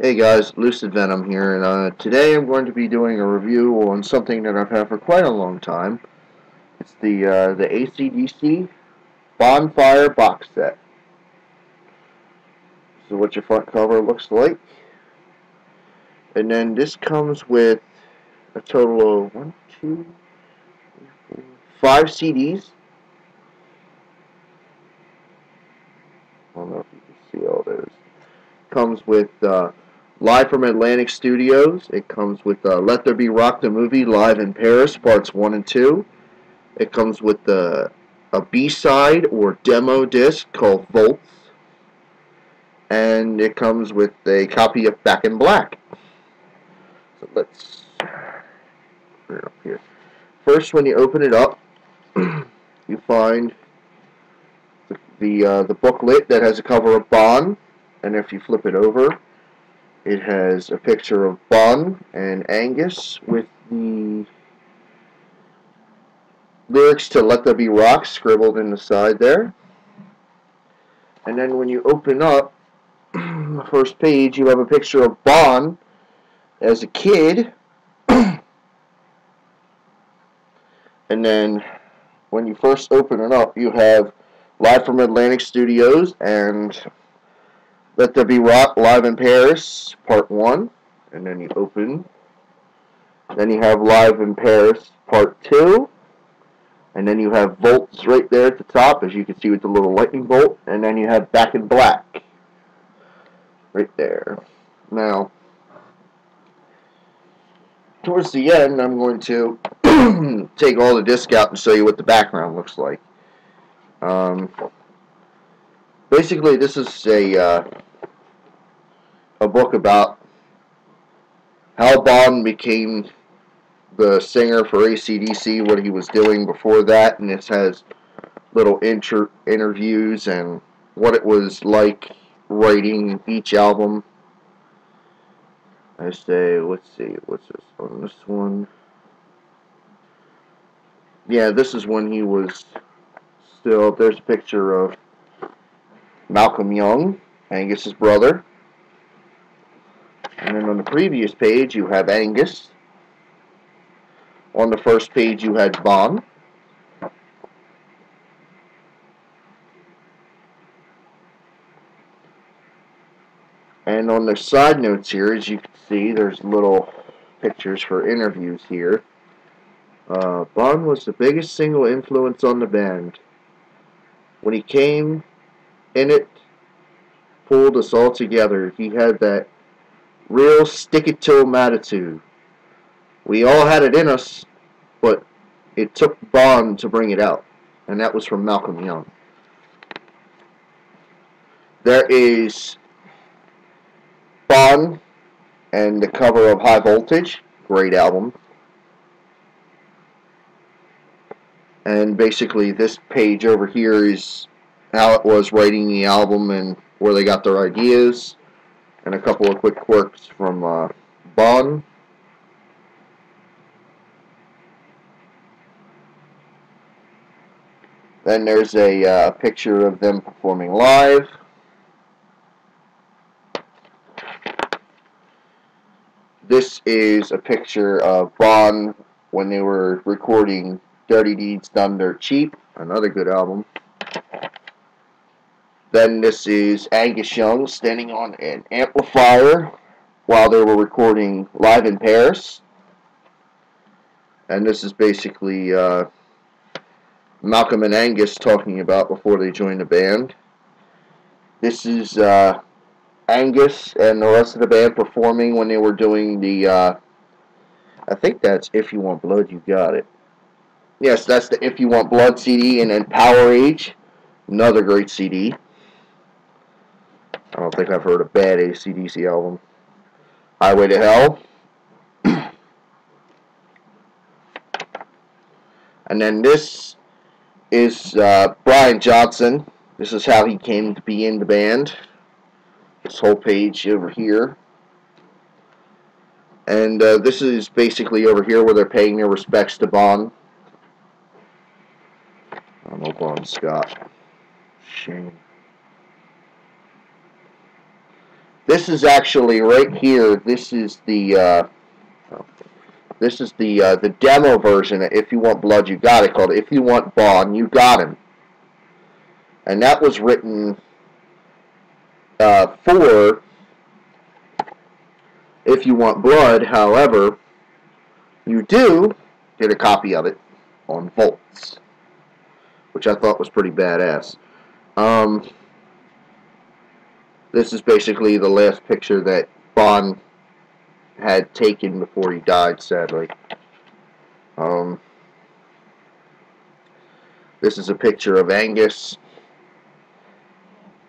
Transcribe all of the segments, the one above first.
Hey guys, lucidvenom here, and today I'm going to be doing a review on something that I've had for quite a long time. It's the Acdc Bonfire box set. This is what your front cover looks like, and then this comes with a total of 5 CDs. I don't know if you can see all those. Comes with Live from Atlantic Studios. It comes with Let There Be Rock the Movie Live in Paris, Parts 1 and 2. It comes with a B-side or demo disc called Volts. And it comes with a copy of Back in Black. So let's put it up here. First, when you open it up, you find the booklet that has a cover of Bond. And if you flip it over, it has a picture of Bond and Angus with the lyrics to Let There Be Rock scribbled in the side there. And then when you open up the first page, you have a picture of Bond as a kid. And then when you first open it up, you have Live from Atlantic Studios and Let There Be Rock Live in Paris, Part 1. And then you open. Then you have Live in Paris, Part 2. And then you have Volts right there at the top, as you can see with the little lightning bolt. And then you have Back in Black right there. Now, towards the end, I'm going to take all the disc out and show you what the background looks like. Basically, this is a book about how Bond became the singer for Acdc, what he was doing before that, and this has little interviews and what it was like writing each album. I say, let's see, what's this on this one? Yeah, this is when he was still, there's a picture of Malcolm Young, Angus's brother. And then on the previous page, you have Angus. On the first page, you had Bond. And on the side notes here, as you can see, there's little pictures for interviews here. Bond was the biggest single influence on the band. When he came in, it pulled us all together. He had that real stick-it-to-him attitude. We all had it in us, but it took Bond to bring it out. And that was from Malcolm Young. There is Bond and the cover of High Voltage. Great album. And basically this page over here is how it was writing the album and where they got their ideas. And a couple of quick quirks from Bond. Then there's a picture of them performing live. This is a picture of Bond when they were recording Dirty Deeds Done Dirt Cheap, another good album. Then this is Angus Young standing on an amplifier while they were recording Live in Paris. And this is basically Malcolm and Angus talking about before they joined the band. This is Angus and the rest of the band performing when they were doing the, I think that's If You Want Blood, You Got It. Yes, that's the If You Want Blood CD, and then Power Age, another great CD. I don't think I've heard a bad AC/DC album. Highway to Hell. And then this is Brian Johnson. This is how he came to be in the band. This whole page over here. And this is basically over here where they're paying their respects to Bond. I don't know, Bon Scott. Shame. This is actually right here. This is the demo version. If you want blood, you got it. Called If You Want Bond, You Got Him, and that was written for If You Want Blood. However, you do get a copy of it on Volts, which I thought was pretty badass. This is basically the last picture that Bond had taken before he died, sadly. This is a picture of Angus.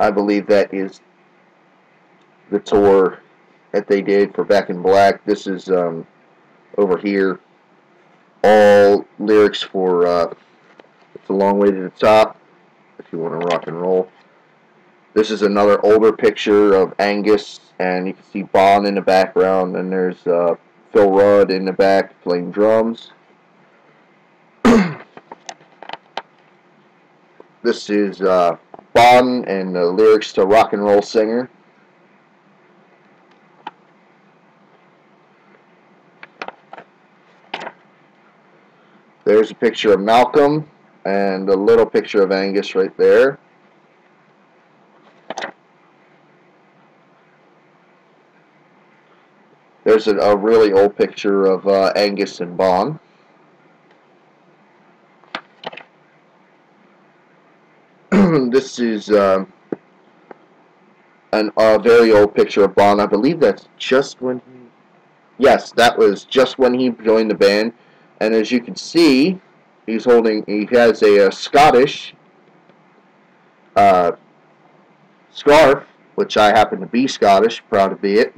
I believe that is the tour that they did for Back in Black. This is over here. All lyrics for It's a Long Way to the Top, if you want to rock and roll. This is another older picture of Angus, and you can see Bond in the background, and there's Phil Rudd in the back playing drums. This is Bond and the lyrics to Rock and Roll Singer. There's a picture of Malcolm and a little picture of Angus right there. There's a really old picture of Angus and Bond. This is a very old picture of Bond. I believe that's just when he... Yes, that was just when he joined the band. And as you can see, he has a Scottish scarf, which I happen to be Scottish, proud to be it.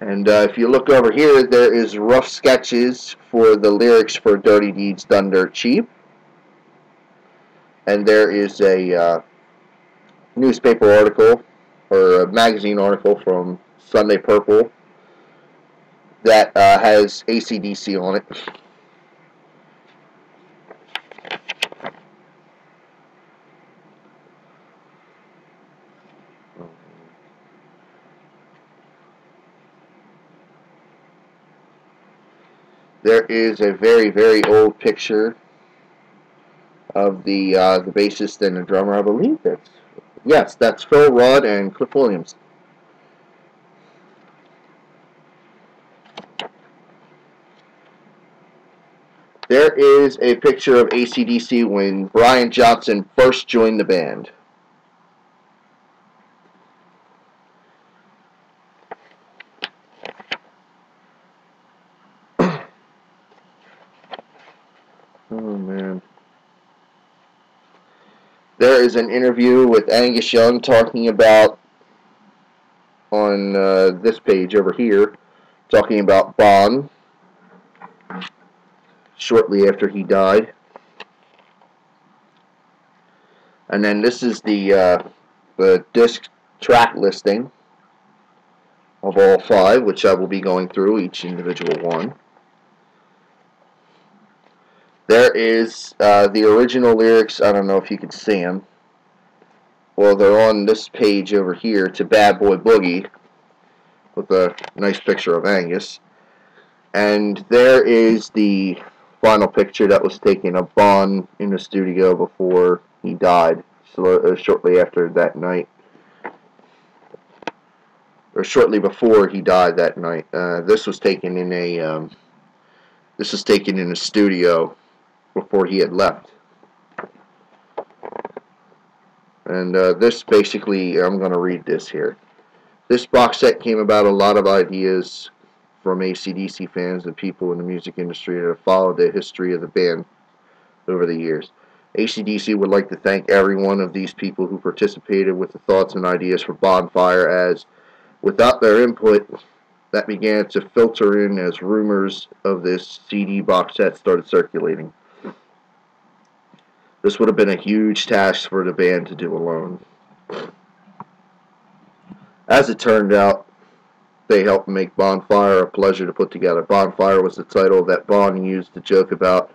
And if you look over here, there is rough sketches for the lyrics for Dirty Deeds Done Dirt Cheap. And there is a newspaper article, or a magazine article from Sunday Purple that has Acdc on it. There is a very, very old picture of the bassist and the drummer. I believe that's Phil Rudd and Cliff Williams. There is a picture of Acdc when Brian Johnson first joined the band. Oh man. There is an interview with Angus Young talking about, on this page over here, talking about Bond shortly after he died. And then this is the disc track listing of all 5, which I will be going through each individual one. There is the original lyrics. I don't know if you can see them. Well, they're on this page over here to Bad Boy Boogie with a nice picture of Angus. And there is the final picture that was taken of Bond in the studio before he died, shortly after that night. Or shortly before he died that night. This was taken in a studio before he had left. And this basically, I'm going to read this here. This box set came about a lot of ideas from Acdc fans and people in the music industry that have followed the history of the band over the years. Acdc would like to thank every one of these people who participated with the thoughts and ideas for Bonfire, as without their input, that began to filter in as rumors of this CD box set started circulating. This would have been a huge task for the band to do alone. As it turned out, they helped make Bonfire a pleasure to put together. Bonfire was the title that Bond used to joke about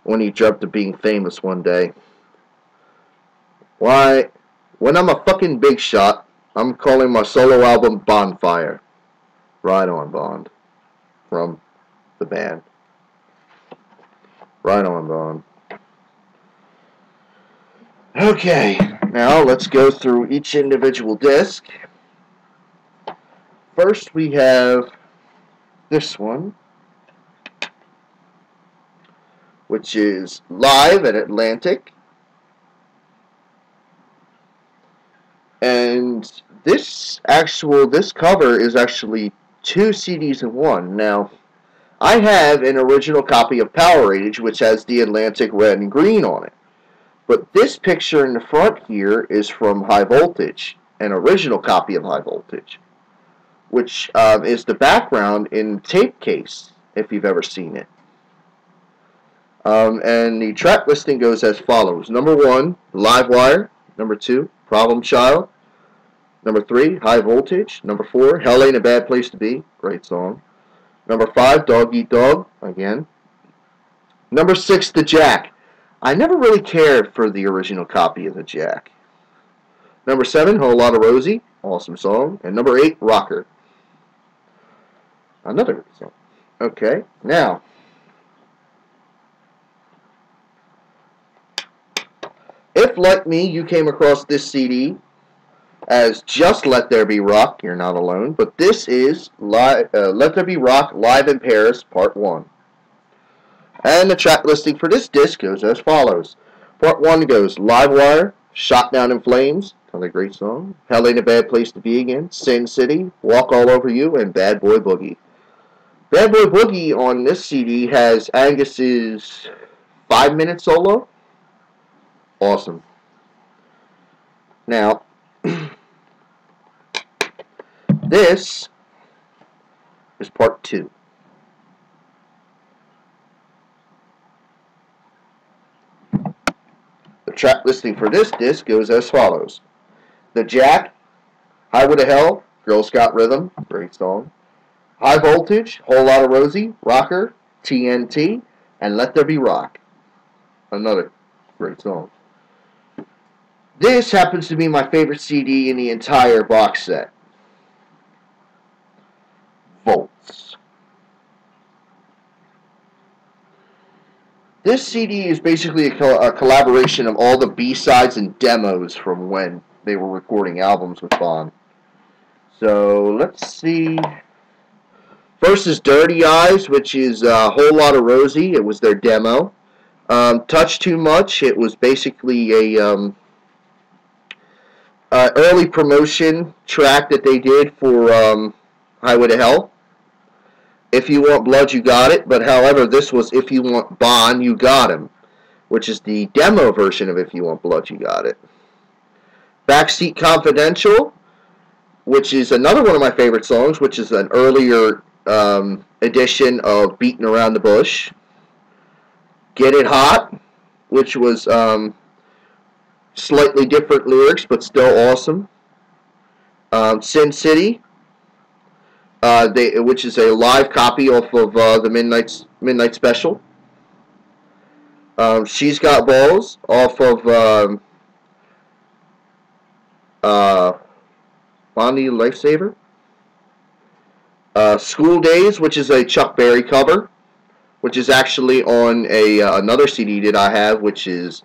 when he dreamt of being famous one day. Why, when I'm a fucking big shot, I'm calling my solo album Bonfire. Right on, Bond. From the band. Right on, Bond. Okay, now let's go through each individual disc. First we have this one, which is Live at Atlantic. And this cover is actually 2 CDs in one. Now, I have an original copy of Power Age, which has the Atlantic red and green on it. But this picture in the front here is from High Voltage, an original copy of High Voltage, which is the background in tape case, if you've ever seen it. And the track listing goes as follows. Number 1, Live Wire. Number 2, Problem Child. Number 3, High Voltage. Number 4, Hell Ain't a Bad Place to Be. Great song. Number 5, Dog Eat Dog. Again. Number 6, The Jack. I never really cared for the original copy of The Jack. Number 7, Whole Lotta Rosie. Awesome song. And number 8, Rocker. Another good song. Okay, now, if, like me, you came across this CD as just Let There Be Rock, you're not alone, but this is Let There Be Rock Live in Paris, Part 1. And the track listing for this disc goes as follows. Part 1 goes Live Wire, Shot Down in Flames, another great song, Hell Ain't a Bad Place to Be Again, Sin City, Walk All Over You, and Bad Boy Boogie. Bad Boy Boogie on this CD has Angus's 5-minute solo. Awesome. Now, this is part 2. The track listing for this disc goes as follows. The Jack, Highway to Hell, Girls Got Rhythm, great song. High Voltage, Whole Lotta Rosie, Rocker, TNT, and Let There Be Rock. Another great song. This happens to be my favorite CD in the entire box set. Volts. This CD is basically a collaboration of all the B-sides and demos from when they were recording albums with Bond. So, let's see. First is Dirty Eyes, which is a Whole Lotta Rosie. It was their demo. Touch Too Much. It was basically a early promotion track that they did for Highway to Hell. If You Want Blood, You Got It. But however, this was If You Want Bond, You Got Him, which is the demo version of If You Want Blood, You Got It. Backseat Confidential, which is another one of my favorite songs, which is an earlier edition of Beating Around the Bush. Get It Hot, which was slightly different lyrics, but still awesome. Sin City, which is a live copy off of the Midnight Special. She's Got Balls, off of Bonnie Lifesaver. School Days, which is a Chuck Berry cover, which is actually on another CD that I have, which is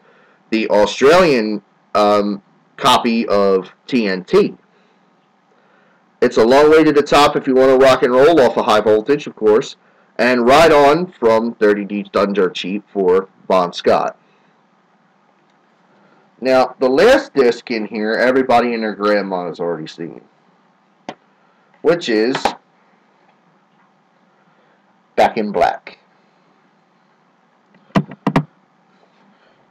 the Australian copy of TNT. It's A Long Way to the Top if you want to rock and roll, off of High Voltage, of course. And Ride On from 30 Deeds Done Dirt Cheap for Bon Scott. Now, the last disc in here, everybody and their grandma has already seen, which is Back in Black.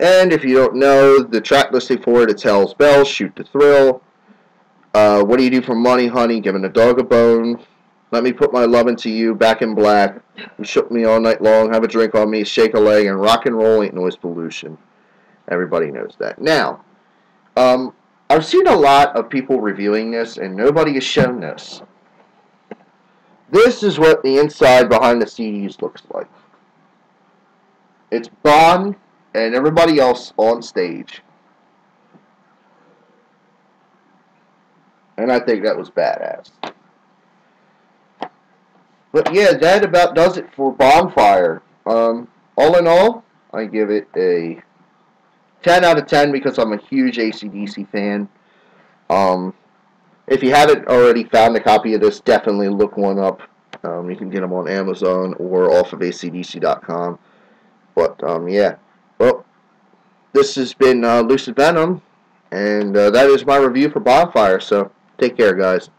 And if you don't know, the track listing for it, it's Hell's Bells, Shoot to Thrill, What Do You Do for Money, Honey, Giving a Dog a Bone, Let Me Put My Love Into You, Back in Black, You Shook Me All Night Long, Have a Drink on Me, Shake a Leg, and Rock and Roll Ain't Noise Pollution. Everybody knows that. Now, I've seen a lot of people reviewing this, and nobody has shown this. This is what the inside behind the CDs looks like. It's Bond and everybody else on stage. And I think that was badass. But yeah, that about does it for Bonfire. All in all, I give it a 10 out of 10 because I'm a huge Acdc fan. If you haven't already found a copy of this, definitely look one up. You can get them on Amazon or off of acdc.com. But yeah, well, this has been Lucid Venom, and that is my review for Bonfire. So take care, guys.